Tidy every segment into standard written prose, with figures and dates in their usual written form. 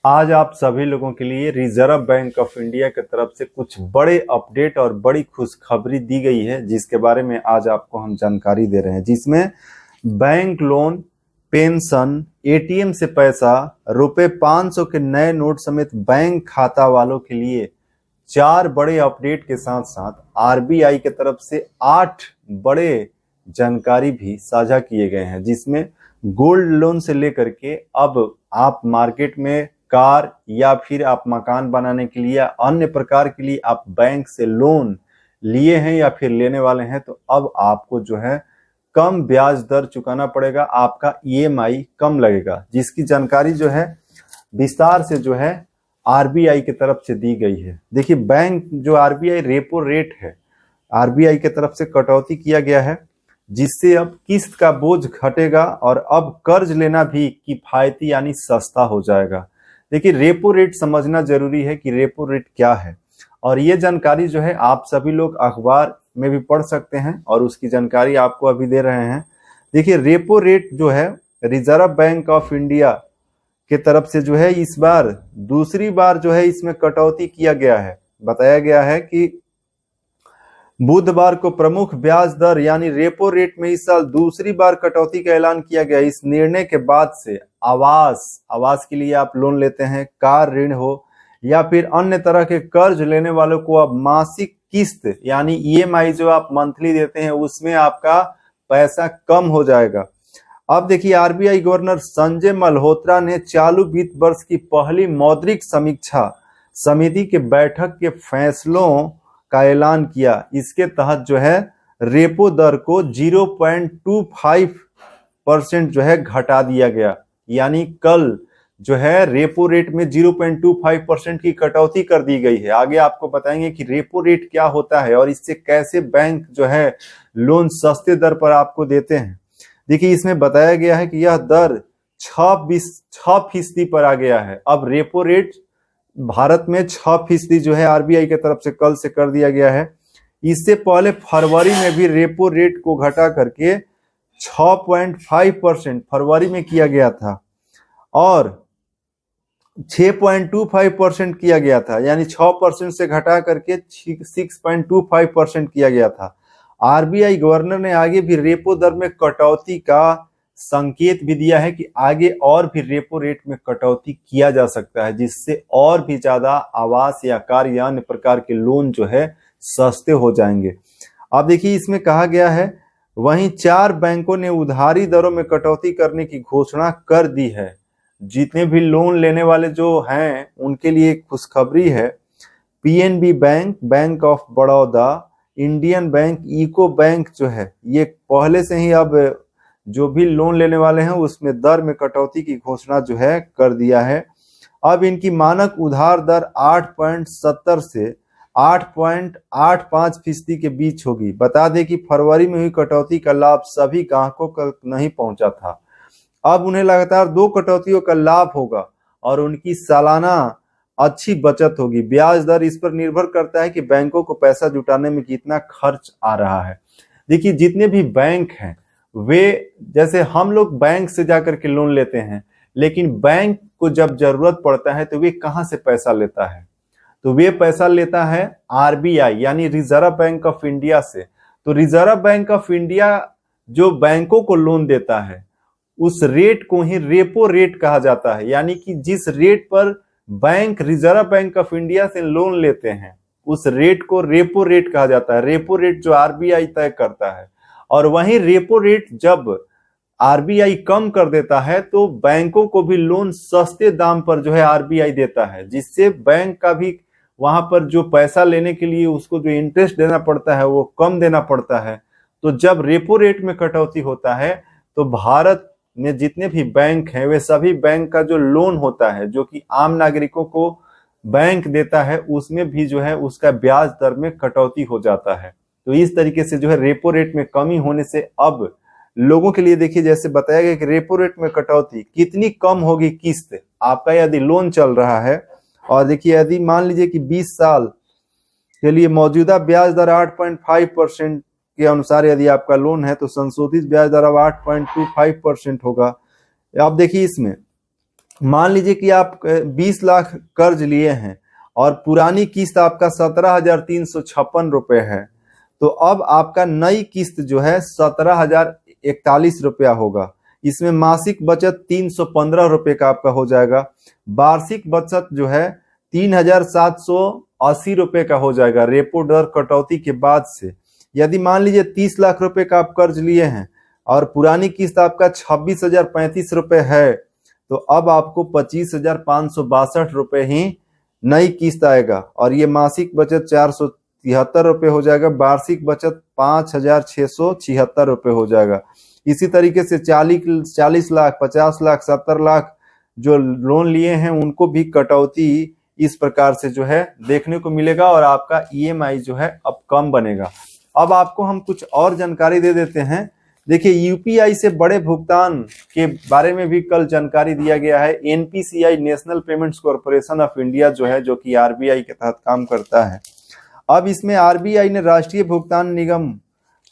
आज आप सभी लोगों के लिए रिजर्व बैंक ऑफ इंडिया की तरफ से कुछ बड़े अपडेट और बड़ी खुशखबरी दी गई है, जिसके बारे में आज आपको हम जानकारी दे रहे हैं। जिसमें बैंक लोन, पेंशन, एटीएम से पैसा, रुपए 500 के नए नोट समेत बैंक खाता वालों के लिए 4 बड़े अपडेट के साथ साथ आरबीआई की तरफ से 8 बड़े जानकारी भी साझा किए गए हैं। जिसमें गोल्ड लोन से लेकर के अब आप मार्केट में कार या फिर आप मकान बनाने के लिए या अन्य प्रकार के लिए आप बैंक से लोन लिए हैं या फिर लेने वाले हैं, तो अब आपको जो है कम ब्याज दर चुकाना पड़ेगा, आपका ईएमआई कम लगेगा, जिसकी जानकारी जो है विस्तार से जो है आरबीआई की तरफ से दी गई है। देखिए, बैंक जो आरबीआई रेपो रेट है, आरबीआई की तरफ से कटौती किया गया है, जिससे अब किस्त का बोझ घटेगा और अब कर्ज लेना भी किफायती यानी सस्ता हो जाएगा। देखिए, रेपो रेट समझना जरूरी है कि रेपो रेट क्या है, और ये जानकारी जो है आप सभी लोग अखबार में भी पढ़ सकते हैं और उसकी जानकारी आपको अभी दे रहे हैं। देखिए, रेपो रेट जो है रिजर्व बैंक ऑफ इंडिया के तरफ से जो है इस बार दूसरी बार जो है इसमें कटौती किया गया है। बताया गया है कि बुधवार को प्रमुख ब्याज दर यानी रेपो रेट में इस साल दूसरी बार कटौती का ऐलान किया गया। इस निर्णय के बाद से आवास के लिए आप लोन लेते हैं, कार ऋण हो या फिर अन्य तरह के कर्ज लेने वालों को अब मासिक किस्त यानी ईएमआई जो आप मंथली देते हैं उसमें आपका पैसा कम हो जाएगा। अब देखिए, आरबीआई गवर्नर संजय मल्होत्रा ने चालू वित्त वर्ष की पहली मौद्रिक समीक्षा समिति के बैठक के फैसलों का ऐलान किया। इसके तहत जो है रेपो दर को 0.25% जो है घटा दिया गया, यानी कल जो है रेपो रेट में 0.25% की कटौती कर दी गई है। आगे आपको बताएंगे कि रेपो रेट क्या होता है और इससे कैसे बैंक जो है लोन सस्ते दर पर आपको देते हैं। देखिए, इसमें बताया गया है कि यह दर 6% पर आ गया है। अब रेपो रेट भारत में 6% जो है आरबीआई की तरफ से कल से कर दिया गया है। इससे पहले फरवरी में भी रेपो रेट को घटा करके 6.5% फरवरी में किया गया था और 6.25% किया गया था, यानी 6% से घटा करके 6.25% किया गया था। आरबीआई गवर्नर ने आगे भी रेपो दर में कटौती का संकेत भी दिया है कि आगे और भी रेपो रेट में कटौती किया जा सकता है, जिससे और भी ज्यादा आवास या कार या अन्य प्रकार के लोन जो है सस्ते हो जाएंगे। अब देखिए, इसमें कहा गया है वहीं 4 बैंकों ने उधारी दरों में कटौती करने की घोषणा कर दी है। जितने भी लोन लेने वाले जो हैं उनके लिए खुशखबरी है। PNB bank, bank of Baroda, Indian bank, UCO bank जो है ये पहले से ही अब जो भी लोन लेने वाले हैं उसमें दर में कटौती की घोषणा जो है कर दिया है। अब इनकी मानक उधार दर 8.70 से 8.85% के बीच होगी। बता दें कि फरवरी में हुई कटौती का लाभ सभी ग्राहकों को नहीं पहुंचा था। अब उन्हें लगातार 2 कटौतियों का लाभ होगा और उनकी सालाना अच्छी बचत होगी। ब्याज दर इस पर निर्भर करता है कि बैंकों को पैसा जुटाने में कितना खर्च आ रहा है। देखिए, जितने भी बैंक हैं वे, जैसे हम लोग बैंक से जाकर के लोन लेते हैं, लेकिन बैंक को जब जरूरत पड़ता है तो वे कहां से पैसा लेता है? तो वे पैसा लेता है आरबीआई यानी रिजर्व बैंक ऑफ इंडिया से। तो रिजर्व बैंक ऑफ इंडिया जो बैंकों को लोन देता है उस रेट को ही रेपो रेट कहा जाता है, यानी कि जिस रेट पर bank reserve bank of India से लोन लेते हैं उस रेट को रेपो रेट कहा जाता है। रेपो रेट जो आरबीआई तय करता है, और वहीं रेपो रेट जब आरबीआई कम कर देता है तो बैंकों को भी लोन सस्ते दाम पर जो है आरबीआई देता है, जिससे बैंक का भी वहां पर जो पैसा लेने के लिए उसको जो इंटरेस्ट देना पड़ता है वो कम देना पड़ता है। तो जब रेपो रेट में कटौती होता है तो भारत में जितने भी बैंक हैं वे सभी बैंक का जो लोन होता है जो कि आम नागरिकों को बैंक देता है उसमें भी जो है उसका ब्याज दर में कटौती हो जाता है। तो इस तरीके से जो है रेपो रेट में कमी होने से अब लोगों के लिए, देखिए जैसे बताया गया कि रेपो रेट में कटौती कितनी कम होगी किस्त आपका यदि लोन चल रहा है। और देखिए, यदि मान लीजिए कि 20 साल के लिए मौजूदा ब्याज दर 8.5% के अनुसार यदि आपका लोन है तो संशोधित ब्याज दर अब 8.25% होगा। अब देखिए, इसमें मान लीजिए कि आप 20 लाख कर्ज लिए हैं और पुरानी किस्त आपका 17,356 रुपए है, तो अब आपका नई किस्त जो है 17,041 रुपया होगा। इसमें मासिक बचत 315 रुपए का आपका हो जाएगा। वार्षिक बचत जो है 3,780 रुपए का हो जाएगा रेपो दर कटौती के बाद से। यदि मान लीजिए 30 लाख रुपए का आप कर्ज लिए हैं और पुरानी किस्त आपका 26,035 रुपए है, तो अब आपको 25,562 रुपए ही नई किस्त आएगा और ये मासिक बचत 473 रुपए हो जाएगा। वार्षिक बचत 5,676 रुपए हो जाएगा। इसी तरीके से 40 लाख, 50 लाख, 70 लाख जो लोन लिए हैं उनको भी कटौती इस प्रकार से जो है देखने को मिलेगा और आपका ईएमआई जो है अब कम बनेगा। अब आपको हम कुछ और जानकारी दे देते हैं। देखिए, यूपीआई से बड़े भुगतान के बारे में भी कल जानकारी दिया गया है। NPCI, national payments corporation of India जो है, जो कि आरबीआई के तहत काम करता है, अब इसमें आरबीआई ने राष्ट्रीय भुगतान निगम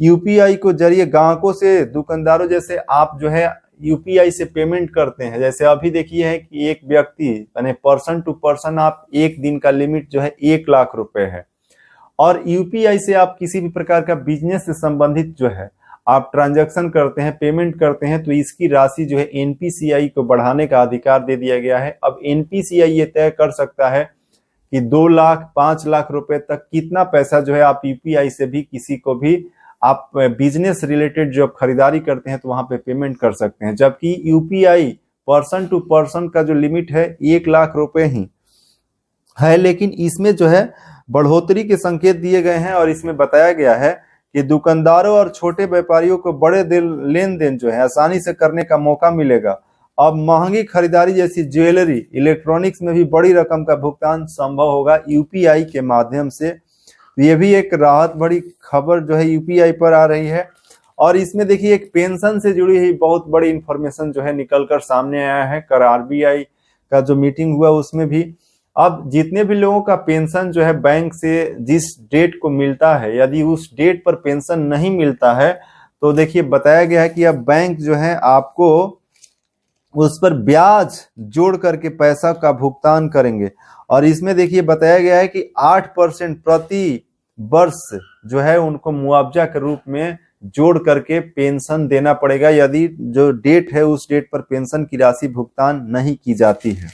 यूपीआई को जरिए ग्राहकों से, दुकानदारों जैसे आप जो है यूपीआई से पेमेंट करते हैं, जैसे अभी देखिए है कि एक व्यक्ति यानी पर्सन टू पर्सन आप एक दिन का लिमिट जो है 1 लाख रुपए है, और यूपीआई से आप किसी भी प्रकार का बिजनेस से संबंधित जो है आप ट्रांजैक्शन करते हैं, पेमेंट करते हैं, तो इसकी राशि जो है एनपीसीआई को बढ़ाने का अधिकार दे दिया गया है। अब एनपीसीआई ये तय कर सकता है कि 2 लाख, 5 लाख रुपए तक कितना पैसा जो है आप यूपीआई से भी किसी को भी आप बिजनेस रिलेटेड जो खरीदारी करते हैं तो वहां पे पेमेंट कर सकते हैं। जबकि यूपीआई पर्सन टू पर्सन का जो लिमिट है 1 लाख रुपए ही है, लेकिन इसमें जो है बढ़ोतरी के संकेत दिए गए हैं और इसमें बताया गया है कि दुकानदारों और छोटे व्यापारियों को बड़े लेन देन जो है आसानी से करने का मौका मिलेगा। अब महंगी खरीदारी जैसी ज्वेलरी, इलेक्ट्रॉनिक्स में भी बड़ी रकम का भुगतान संभव होगा यूपीआई के माध्यम से। ये भी एक राहत भरी खबर जो है यूपीआई पर आ रही है। और इसमें देखिए एक पेंशन से जुड़ी हुई बहुत बड़ी इंफॉर्मेशन जो है निकलकर सामने आया है। कल आरबीआई का जो मीटिंग हुआ उसमें भी अब जितने भी लोगों का पेंशन जो है बैंक से जिस डेट को मिलता है, यदि उस डेट पर पेंशन नहीं मिलता है तो देखिए बताया गया है कि अब बैंक जो है आपको उस पर ब्याज जोड़ करके पैसा का भुगतान करेंगे। और इसमें देखिए बताया गया है कि 8% प्रति वर्ष जो है उनको मुआवजा के रूप में जोड़ करके पेंशन देना पड़ेगा यदि जो डेट है उस डेट पर पेंशन की राशि भुगतान नहीं की जाती है।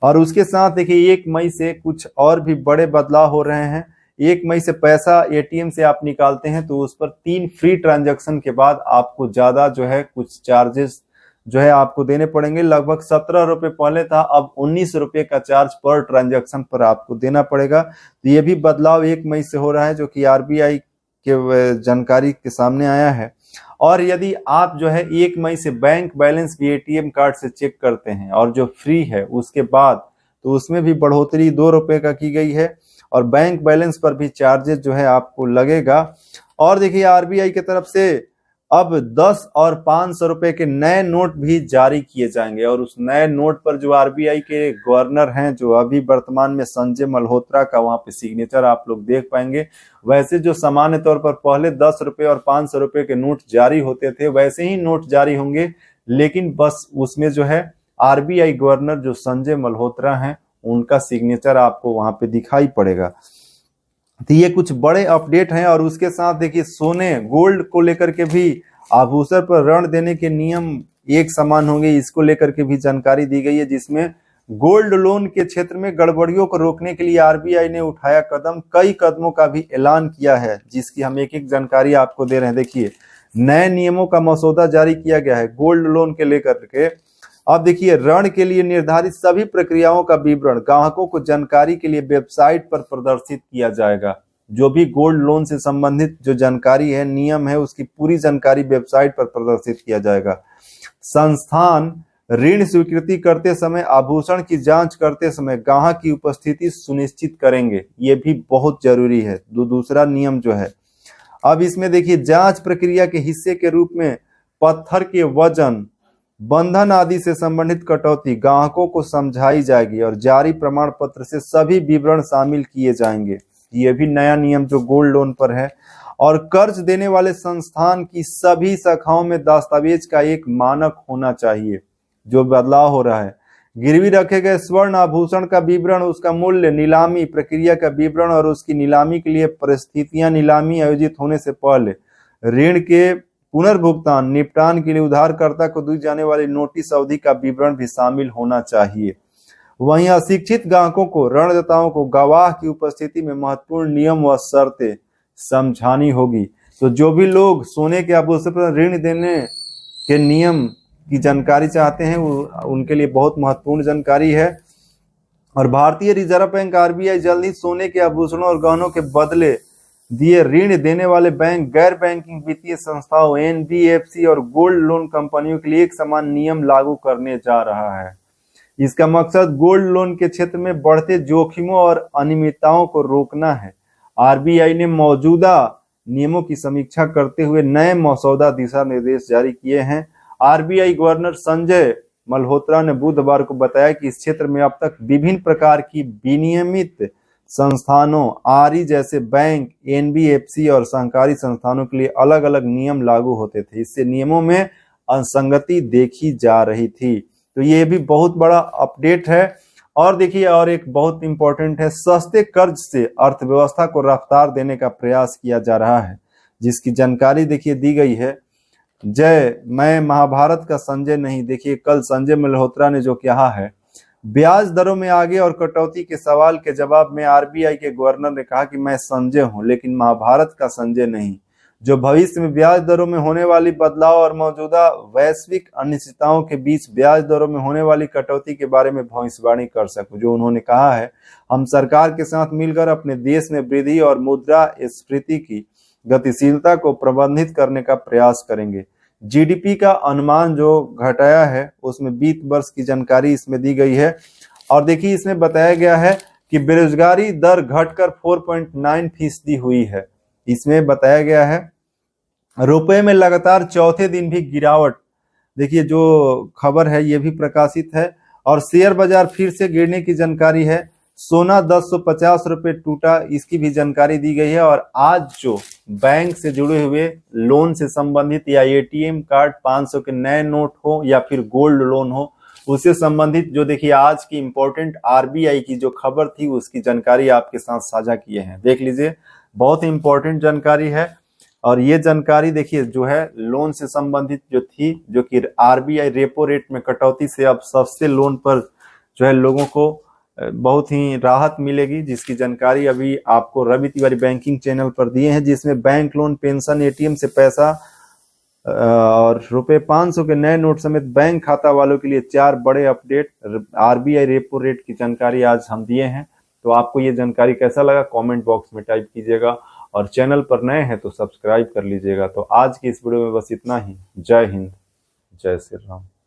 और उसके साथ देखिए 1 मई से कुछ और भी बड़े बदलाव हो रहे हैं। 1 मई से पैसा एटीएम से आप निकालते हैं तो उस पर 3 फ्री ट्रांजैक्शन के बाद आपको ज्यादा जो है कुछ चार्जेस जो है आपको देने पड़ेंगे। लगभग 17 रुपए पहले था, अब 19 रुपए का चार्ज पर ट्रांजैक्शन पर आपको देना पड़ेगा। तो ये भी बदलाव 1 मई से हो रहा है जो कि आरबीआई के जानकारी के सामने आया है। और यदि आप जो है 1 मई से बैंक बैलेंस भी एटीएम कार्ड से चेक करते हैं और जो फ्री है उसके बाद, तो उसमें भी बढ़ोतरी 2 रुपए का की गई है और बैंक बैलेंस पर भी चार्जेस जो है आपको लगेगा। और देखिए आरबीआई की तरफ से अब 10 और 500 रुपए के नए नोट भी जारी किए जाएंगे और उस नए नोट पर जो आरबीआई के गवर्नर हैं जो अभी वर्तमान में संजय मल्होत्रा का वहां पे सिग्नेचर आप लोग देख पाएंगे। वैसे जो सामान्य तौर पर पहले 10 रुपए और 500 रुपए के नोट जारी होते थे वैसे ही नोट जारी होंगे, लेकिन बस उसमें जो है आरबीआई गवर्नर जो संजय मल्होत्रा हैं उनका सिग्नेचर आपको वहां पे दिखाई पड़ेगा। तो ये कुछ बड़े अपडेट हैं। और उसके साथ देखिए सोने गोल्ड को लेकर के भी आभूषण पर ऋण देने के नियम एक समान होंगे, इसको लेकर के भी जानकारी दी गई है, जिसमें गोल्ड लोन के क्षेत्र में गड़बड़ियों को रोकने के लिए आरबीआई ने उठाया कदम, कई कदमों का भी ऐलान किया है जिसकी हम एक एक जानकारी आपको दे रहे हैं। देखिए नए नियमों का मसौदा जारी किया गया है गोल्ड लोन के लेकर के। अब देखिए ऋण के लिए निर्धारित सभी प्रक्रियाओं का विवरण ग्राहकों को जानकारी के लिए वेबसाइट पर प्रदर्शित किया जाएगा। जो भी गोल्ड लोन से संबंधित जो जानकारी है, नियम है, उसकी पूरी जानकारी वेबसाइट पर प्रदर्शित किया जाएगा। संस्थान ऋण स्वीकृति करते समय आभूषण की जांच करते समय ग्राहक की उपस्थिति सुनिश्चित करेंगे, ये भी बहुत जरूरी है। दूसरा नियम जो है, अब इसमें देखिए जांच प्रक्रिया के हिस्से के रूप में पत्थर के वजन, बंधन आदि से संबंधित कटौती ग्राहकों को समझाई जाएगी और जारी प्रमाण पत्र से सभी विवरण शामिल किए जाएंगे। ये भी नया नियम जो गोल्ड लोन पर है। और कर्ज देने वाले संस्थान की सभी शाखाओं में दस्तावेज का एक मानक होना चाहिए। जो बदलाव हो रहा है गिरवी रखे गए स्वर्ण आभूषण का विवरण, उसका मूल्य, नीलामी प्रक्रिया का विवरण और उसकी नीलामी के लिए परिस्थितियां, नीलामी आयोजित होने से पहले ऋण के पुनर्भुगतान, निपटान के लिए उधारकर्ता को दी जाने वाली नोटिस अवधि का विवरण भी शामिल होना चाहिए। वहीं अशिक्षित ग्राहकों को, ऋणदाताओं को गवाह की उपस्थिति में महत्वपूर्ण नियम व शर्तें समझानी होगी। तो जो भी लोग सोने के आभूषण पर ऋण देने के नियम की जानकारी चाहते हैं, वो उनके लिए बहुत महत्वपूर्ण जानकारी है। और भारतीय रिजर्व बैंक आरबीआई जल्द ही सोने के आभूषणों और गहनों के बदले दिए ऋण देने वाले बैंक, गैर बैंकिंग वित्तीय संस्थाओं, एनबीएफसी और गोल्ड लोन कंपनियों के लिए एक समान नियम लागू करने जा रहा है। इसका मकसद गोल्ड लोन के क्षेत्र में बढ़ते जोखिमों और अनियमितताओं को रोकना है। आरबीआई ने मौजूदा नियमों की समीक्षा करते हुए नए मसौदा दिशा निर्देश जारी किए हैं। आरबीआई गवर्नर संजय मल्होत्रा ने बुधवार को बताया कि इस क्षेत्र में अब तक विभिन्न प्रकार की विनियमित संस्थानों, आरई जैसे बैंक, एनबीएफसी और सहकारी संस्थानों के लिए अलग अलग नियम लागू होते थे। इससे नियमों में असंगति देखी जा रही थी। तो ये भी बहुत बड़ा अपडेट है। और देखिए, और एक बहुत इंपॉर्टेंट है, सस्ते कर्ज से अर्थव्यवस्था को रफ्तार देने का प्रयास किया जा रहा है, जिसकी जानकारी देखिए दी गई है। जय, मैं महाभारत का संजय नहीं। देखिए, कल संजय मल्होत्रा ने जो कहा है, ब्याज दरों में आगे और कटौती के सवाल के जवाब में आरबीआई के गवर्नर ने कहा कि मैं संजय हूं, लेकिन महाभारत का संजय नहीं, जो भविष्य में ब्याज दरों में होने वाली बदलाव और मौजूदा वैश्विक अनिश्चितताओं के बीच ब्याज दरों में होने वाली कटौती के बारे में भविष्यवाणी कर सकूं। जो उन्होंने कहा है, हम सरकार के साथ मिलकर अपने देश में वृद्धि और मुद्रास्फीति की गतिशीलता को प्रबंधित करने का प्रयास करेंगे। जीडीपी का अनुमान जो घटाया है, उसमें वित्त वर्ष की जानकारी इसमें दी गई है। और देखिए, इसमें बताया गया है कि बेरोजगारी दर घटकर 4.9% हुई है। इसमें बताया गया है रुपए में लगातार चौथे दिन भी गिरावट। देखिए, जो खबर है ये भी प्रकाशित है। और शेयर बाजार फिर से गिरने की जानकारी है। सोना 1050 रुपए टूटा, इसकी भी जानकारी दी गई है। और आज जो बैंक से जुड़े हुए लोन से संबंधित या एटीएम कार्ड, 500 के नए नोट हो या फिर गोल्ड लोन हो, उससे संबंधित जो देखिए आज की इंपॉर्टेंट आरबीआई की जो खबर थी, उसकी जानकारी आपके साथ साझा किए हैं। देख लीजिए, बहुत इंपॉर्टेंट जानकारी है। और ये जानकारी देखिए जो है लोन से संबंधित जो थी, जो कि आरबीआई रेपो रेट में कटौती से अब सस्ते लोन पर जो है लोगों को बहुत ही राहत मिलेगी, जिसकी जानकारी अभी आपको रवि तिवारी बैंकिंग चैनल पर दिए हैं, जिसमें बैंक लोन, पेंशन, एटीएम से पैसा और रुपए 500 के नए नोट समेत बैंक खाता वालों के लिए 4 बड़े अपडेट आरबीआई रेपो रेट की जानकारी आज हम दिए हैं। तो आपको ये जानकारी कैसा लगा, कमेंट बॉक्स में टाइप कीजिएगा। और चैनल पर नए हैं तो सब्सक्राइब कर लीजिएगा। तो आज की इस वीडियो में बस इतना ही। जय हिंद, जय श्री राम।